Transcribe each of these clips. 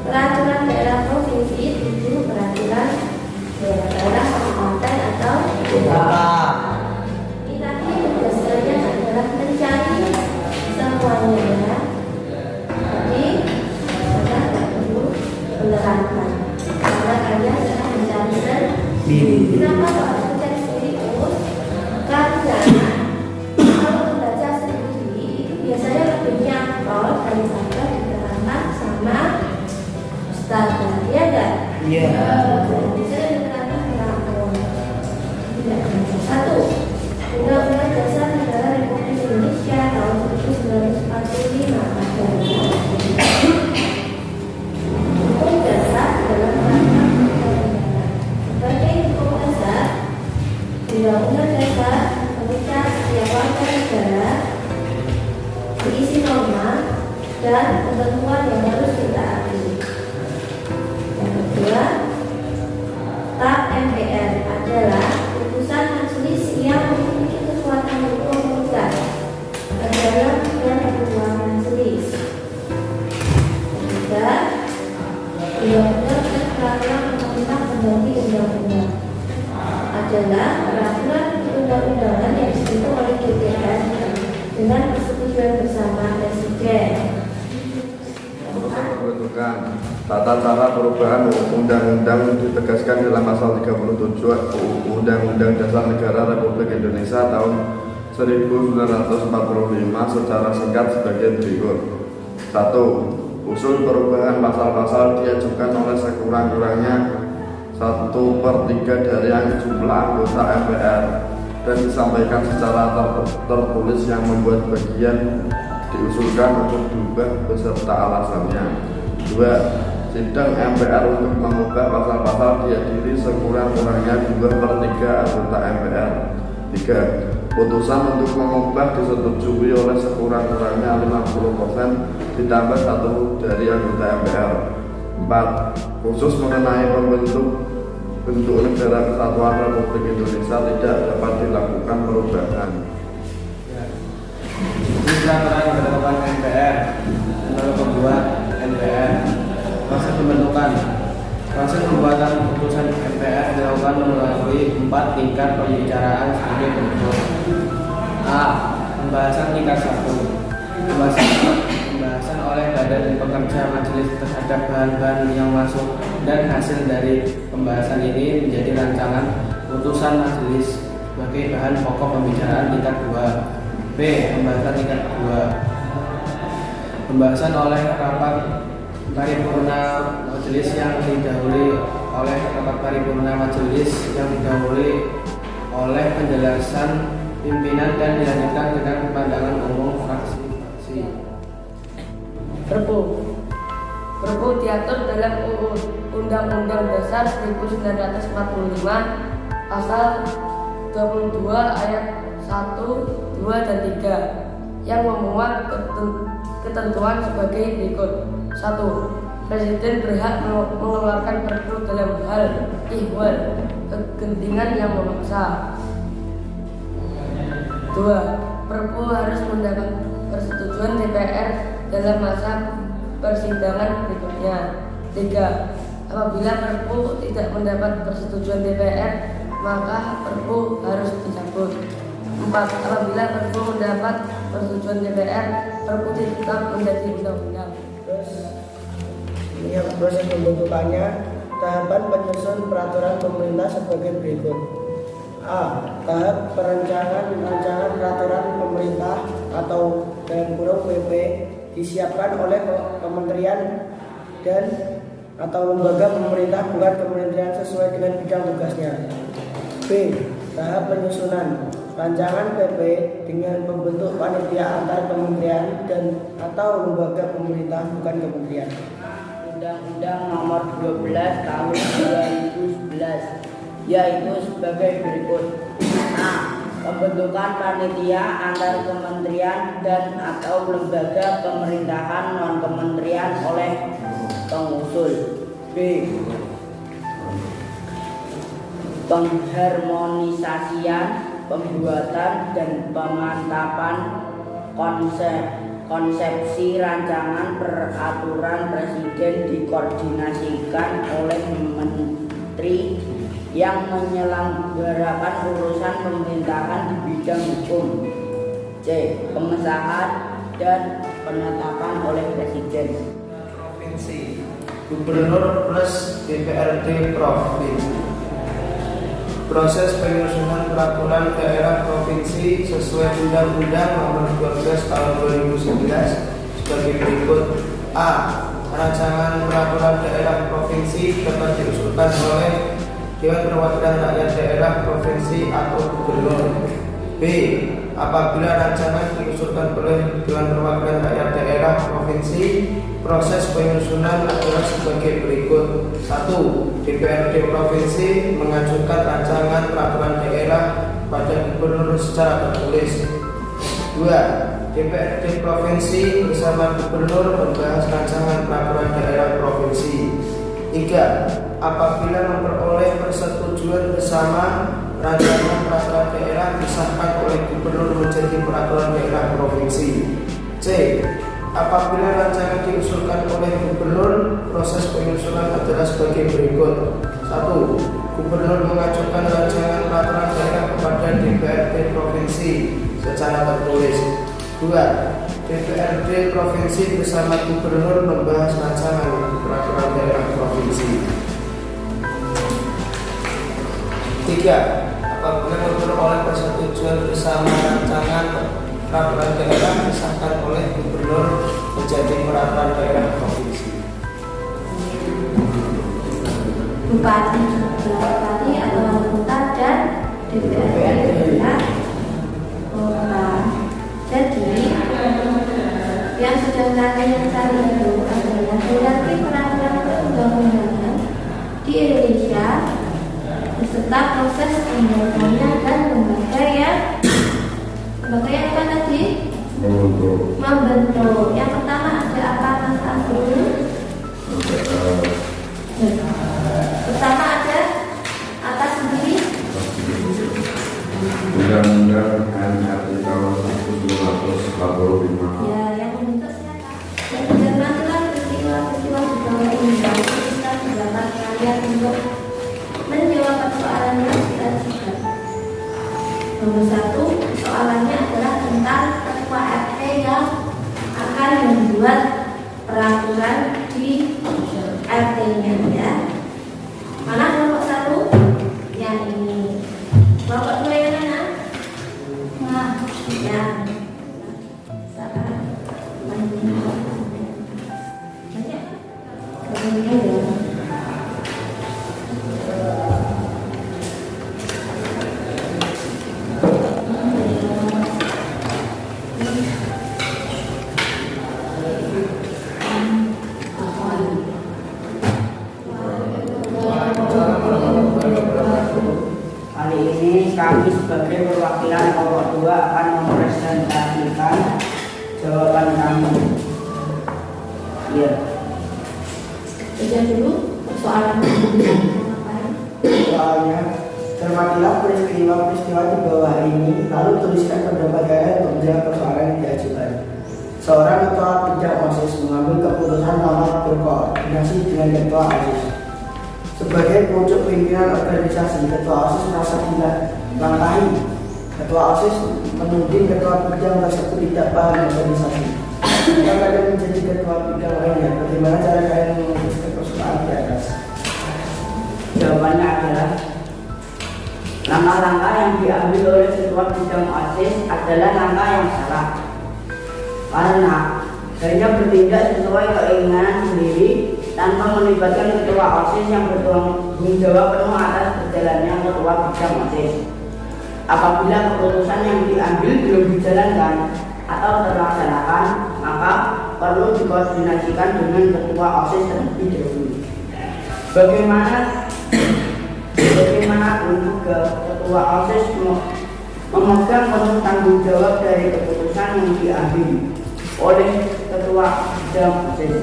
Peraturan daerah provinsi 7 peraturan daerah kabupaten atau kota. ini tadi tugasnya adalah mencari semuanya ya. Jadi kita tidak perlu menerangkan karena kalian sudah mencari sendiri. Kenapa kok harus mencari sendiri? Karena kalau membaca sendiri itu biasanya lebih nyantol daripada diterangkan sama ustaz. Iya enggak? Iya. Biasanya diterangkan langsung. Tidak. Satu, Undang-Undang Dasar Negara Republik Indonesia tahun 1945 adalah hukum dasar dalam rangka negara. Sebagai hukum dasar, Undang-Undang Dasar mengikat setiap warga negara berisi norma dan ketentuan yang harus ditaati. Yang kedua, TAP MPR adalah putusan majelis yang memiliki kekuatan hukum mutlak dalam dan ketentuan majelis. Ketiga, undang-undang dan peraturan pemerintah pengganti undang-undang adalah peraturan undang-undangan yang dibentuk oleh DPR dengan persetujuan bersama Presiden. Pembentukan tata cara perubahan undang-undang ditegaskan dalam pasal 37 Undang-Undang Dasar Negara Republik Indonesia tahun 1945 secara singkat sebagai berikut. 1. Usul perubahan pasal-pasal diajukan oleh sekurang-kurangnya 1/3 dari jumlah anggota MPR dan disampaikan secara tertulis yang membuat bagian diusulkan untuk diubah beserta alasannya. 2. Sidang MPR untuk mengubah pasal-pasal dihadiri sekurang-kurangnya 2/3 anggota MPR. 3. Putusan untuk mengubah disetujui oleh sekurang-kurangnya 50% ditambah 1 dari anggota MPR. 4. Khusus mengenai bentuk negara kesatuan Republik Indonesia tidak dapat dilakukan perubahan. Peraturan penetapan MPR, lalu pembuat MPR. Proses pembentukan, proses pembuatan keputusan MPR dilakukan melalui 4 tingkat pembicaraan sebagai berikut. A. Pembahasan tingkat 1. Pembahasan oleh badan pekerja majelis terhadap bahan-bahan yang masuk dan hasil dari pembahasan ini menjadi rancangan putusan majelis sebagai bahan pokok pembicaraan tingkat 2. B. Pembahasan tingkat 2. Pembahasan oleh rapat paripurna majelis yang didahului oleh rapat paripurna majelis yang didahului oleh penjelasan pimpinan dan dilanjutkan dengan pandangan umum fraksi-fraksi. Perpu diatur dalam Undang-Undang Dasar 1945 pasal 22 ayat 1, 2, dan 3 yang memuat ketentuan sebagai berikut. 1. Presiden berhak mengeluarkan perpu dalam hal ihwal kegentingan yang memaksa. 2. Perpu harus mendapat persetujuan DPR dalam masa persidangan berikutnya. 3. Apabila perpu tidak mendapat persetujuan DPR, maka perpu harus dicabut. 4. Apabila perpu mendapat persetujuan DPR, perpu tetap menjadi undang-undang. Ini proses pembentukannya. Tahapan penyusun peraturan pemerintah sebagai berikut. A. Tahap rancangan peraturan pemerintah atau dalam kurung PP disiapkan oleh kementerian dan atau lembaga pemerintah bukan kementerian sesuai dengan bidang tugasnya. B. Tahap penyusunan rancangan PP dengan membentuk panitia antar kementerian dan atau lembaga pemerintah bukan kementerian. Undang-Undang Nomor 12 Tahun 2011 yaitu sebagai berikut. A. Pembentukan panitia antar kementerian dan atau lembaga pemerintahan non kementerian oleh pengusul. B. Pengharmonisasian, pembuatan dan pemantapan konsepsi rancangan peraturan presiden dikoordinasikan oleh menteri yang menyelenggarakan urusan pemerintahan di bidang hukum. C. Pengesahan dan penetapan oleh presiden. Provinsi, Gubernur plus DPRD Provinsi. Proses penyusunan peraturan daerah provinsi sesuai Undang-Undang Nomor 12 Tahun 2011 sebagai berikut. A. Rancangan peraturan daerah provinsi dapat diusulkan oleh Dewan Perwakilan Rakyat Daerah Provinsi atau Gubernur. B. Apabila rancangan diusulkan oleh Dewan Perwakilan Rakyat Daerah Provinsi, proses penyusunan adalah sebagai berikut. 1. DPRD Provinsi mengajukan rancangan peraturan daerah pada Gubernur secara tertulis. 2. DPRD Provinsi bersama Gubernur membahas rancangan peraturan daerah provinsi. 3. Apabila memperoleh persetujuan bersama, rancangan peraturan daerah disahkan oleh Gubernur menjadi peraturan daerah provinsi. C. Apabila rancangan diusulkan oleh Gubernur, proses penyusunan adalah sebagai berikut. 1. Gubernur mengajukan rancangan peraturan daerah kepada DPRD Provinsi secara tertulis. 2. DPRD Provinsi bersama Gubernur membahas rancangan peraturan daerah provinsi. 3. Apabila memperoleh persetujuan bersama, rancangan peraturan daerah disahkan oleh Gubernur menjadi peraturan daerah provinsi. Bupati atau wali kota dan DPRD kota. Jadi yang sudah kalian cari itu adalah berarti peraturan perundang-undangan di Indonesia beserta proses pembuatannya dan lembaga yang apa tadi? Membentuk. Yang pertama ada apa Mas Abdul? Pertama ada atas sendiri. Undang-Undang NRI tahun 1945. Ya, yang membentuk siapa? Dan nantilah peristiwa-peristiwa di bawah ini. Kita mendapat kalian untuk menjawab persoalan yang kita sebut. Nomor 1, soalannya adalah tentang ketua RT yang akan membuat peraturan di RT-nya ya. Mana kelompok 1? Yang ini. Kelompok 2 yang mana? Nah, yang banyak. Kemudian ya. Kali ini kami sebagai perwakilan kelompok 2 akan mempresentasikan jawaban kami. Iya. Udah dulu soalan Soalnya, cermatilah peristiwa-peristiwa di bawah ini, lalu tuliskan pendapat kalian untuk menjawab persoalan yang diajukan. Seorang ketua pijak OSIS mengambil keputusan tanpa berkoordinasi dengan ketua OSIS. Sebagai pucuk pimpinan organisasi, ketua OSIS merasa dilangkahi. Ketua OSIS menuding ketua bidang tersebut tidak paham organisasi. Jika kalian menjadi ketua bidang lainnya, bagaimana cara kalian memutuskan persoalan di atas? Jawabannya adalah langkah-langkah yang diambil oleh ketua bidang OSIS adalah langkah yang salah. Karena hanya bertindak sesuai keinginan sendiri tanpa melibatkan ketua OSIS yang bertanggung jawab penuh atas berjalannya ketua bidang OSIS. Apabila keputusan yang diambil belum dijalankan atau terlaksanakan, maka perlu dikoordinasikan dengan ketua OSIS terlebih dahulu. Bagaimanapun juga ketua OSIS memegang penuh tanggung jawab dari keputusan yang diambil oleh ketua bidang OSIS.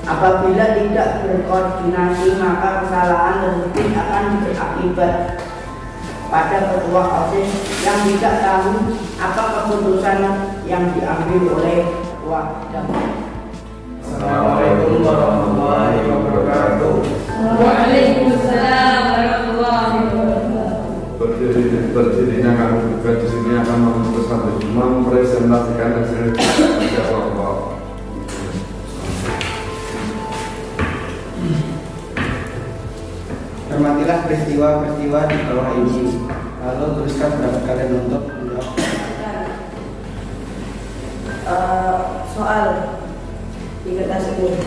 Apabila tidak berkoordinasi, maka kesalahan tersebut akan berakibat pada ketua OSIS yang tidak tahu apa keputusan yang diambil oleh Assalamualaikum warahmatullahi wabarakatuh. Waalaikumsalam warahmatullahi wabarakatuh. Berdirinya kami juga di sini akan memutuskan mempresentasikan hasil kerja kelompok. Cermatilah peristiwa-peristiwa di bawah ini, lalu tuliskan pendapat kalian untuk menjawab. Soal di kertas ini.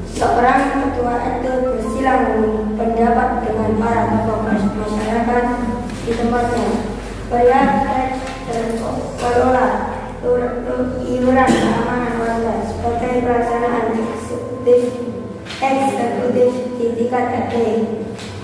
Seorang ketua RT bersilang pendapat dengan para tokoh masyarakat di tempatnya. Pria terkelola iuran keamanan warga sebagai pelaksanaan eksekutif di tingkat RT.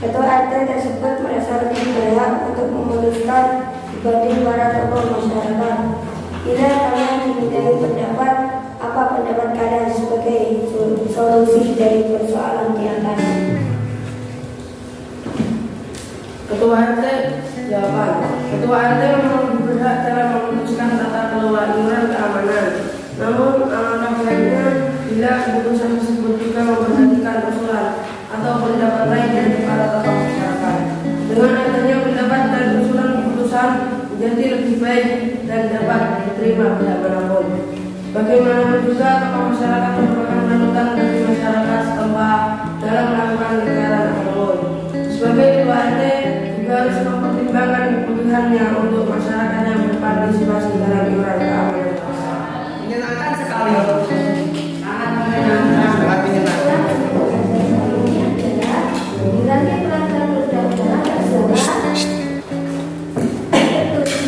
Ketua RT tersebut merasa lebih berhak untuk memutuskan dibanding para tokoh masyarakat. Bila kalian dimintai pendapat, apa pendapat kalian sebagai solusi dari persoalan di atas? Ketua RT jawaban. Ketua RT memang lebih berhak dalam memutuskan tata kelola iuran keamanan. Namun alangkah baiknya bila keputusan tersebut juga memperhatikan usulan atau pendapat lain dari para tokoh masyarakat. Dengan adanya pendapat dan usulan keputusan menjadi lebih baik dan dapat diterima pihak manapun. Bagaimanapun juga tokoh masyarakat merupakan panutan bagi masyarakat setempat dalam melakukan kegiatan apapun. Sebagai ketua RT juga harus mempertimbangkan kebutuhannya untuk masyarakat yang berpartisipasi dalam iuran keamanan. Menyenangkan sekali. Sangat menyenangkan. Sangat menyenangkan. Nilai pelaksanaan undang-undang adalah setuju.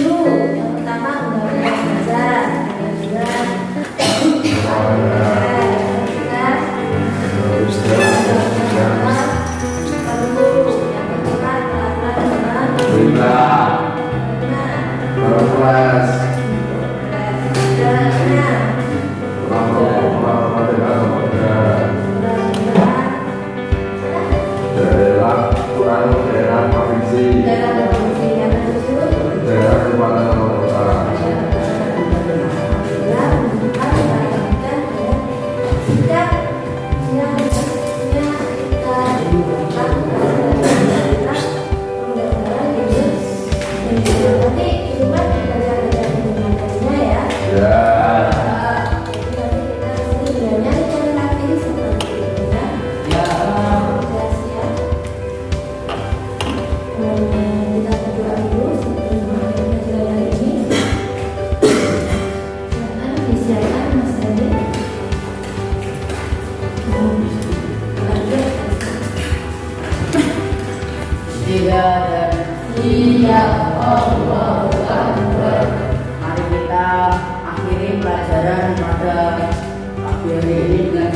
Yang pertama undang-undang dasar, yang kedua daerah provinsi, daerah kabupaten atau kota. Mari kita akhiri pelajaran pada pagi hari ini dengan